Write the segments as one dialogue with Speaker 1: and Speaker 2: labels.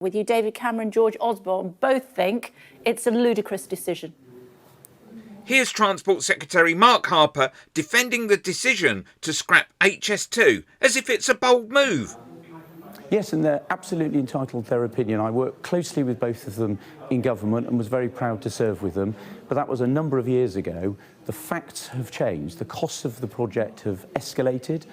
Speaker 1: With you, David Cameron, George Osborne, both think it's a ludicrous decision.
Speaker 2: Here's Transport Secretary Mark Harper defending the decision to scrap HS2 as if it's a bold move.
Speaker 3: Yes, and they're absolutely entitled to their opinion. I worked closely with both of them in government and was very proud to serve with them. But that was a number of years ago. The facts have changed. The costs of the project have escalated.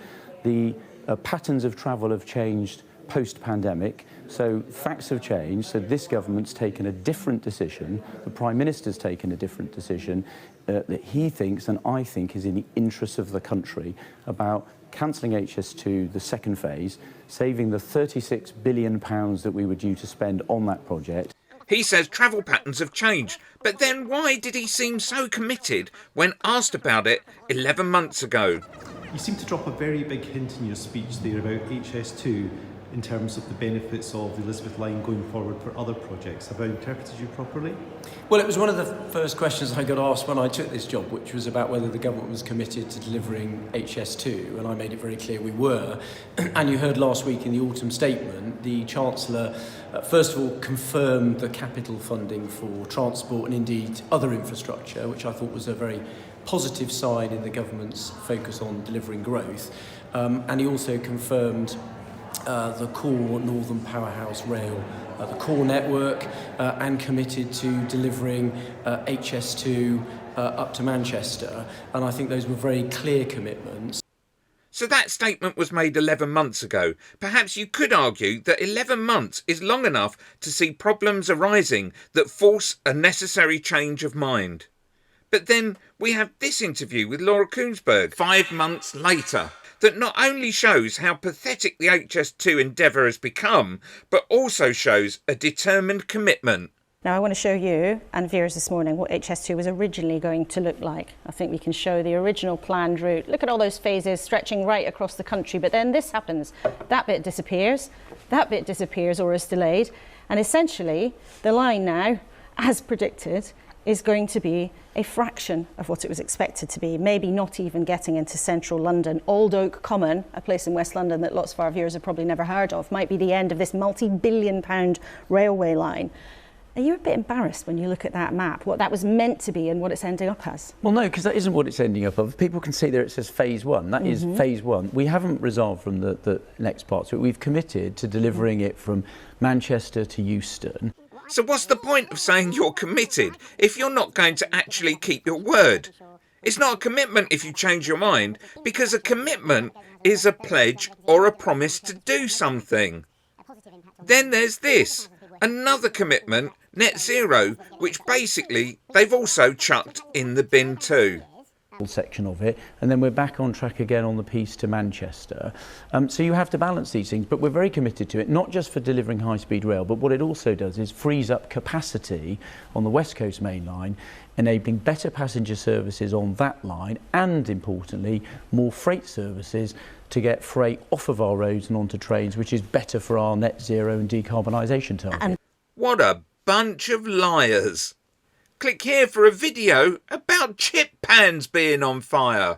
Speaker 3: The patterns of travel have changed post-pandemic. So facts have changed. So this government's taken a different decision. The Prime Minister's taken a different decision that he thinks and I think is in the interests of the country about cancelling HS2, the second phase, saving the £36 billion that we were due to spend on that project.
Speaker 2: He says travel patterns have changed, but then why did he seem so committed when asked about it 11 months ago?
Speaker 4: You seem to drop a very big hint in your speech there about HS2 in terms of the benefits of the Elizabeth line going forward for other projects. Have I interpreted you properly?
Speaker 5: Well, it was one of the first questions I got asked when I took this job, which was about whether the government was committed to delivering HS2, and I made it very clear we were. And you heard last week in the autumn statement, the Chancellor, first of all, confirmed the capital funding for transport and indeed other infrastructure, which I thought was a very positive sign in the government's focus on delivering growth. And he also confirmed the core Northern Powerhouse Rail, the core network, and committed to delivering HS2 up to Manchester. And I think those were very clear commitments.
Speaker 2: So that statement was made 11 months ago. Perhaps you could argue that 11 months is long enough to see problems arising that force a necessary change of mind. But then we have this interview with Laura Koonsberg 5 months later that not only shows how pathetic the HS2 endeavour has become, but also shows a determined commitment.
Speaker 1: Now I want to show you and viewers this morning what HS2 was originally going to look like. I think we can show the original planned route. Look at all those phases stretching right across the country, but then this happens. That bit disappears or is delayed, and essentially the line now, as predicted, is going to be a fraction of what it was expected to be, maybe not even getting into central London. Old Oak Common, a place in West London that lots of our viewers have probably never heard of, might be the end of this multi-billion-pound railway line. Are you a bit embarrassed when you look at that map, what that was meant to be and what it's ending up as?
Speaker 3: Well, no, because that isn't what it's ending up of. People can see there it says phase one. That is phase one. We haven't resolved from the next part, so we've committed to delivering it from Manchester to Euston.
Speaker 2: So what's the point of saying you're committed if you're not going to actually keep your word? It's not a commitment if you change your mind, because a commitment is a pledge or a promise to do something. Then there's this, another commitment, net zero, which basically they've also chucked in the bin too.
Speaker 3: Section of it, and then we're back on track again on the piece to Manchester. So you have to balance these things, but we're very committed to it, not just for delivering high-speed rail, but what it also does is frees up capacity on the West Coast main line, enabling better passenger services on that line and, importantly, more freight services to get freight off of our roads and onto trains, which is better for our net zero and decarbonisation target.
Speaker 2: What a bunch of liars. Click here for a video about chip pans being on fire.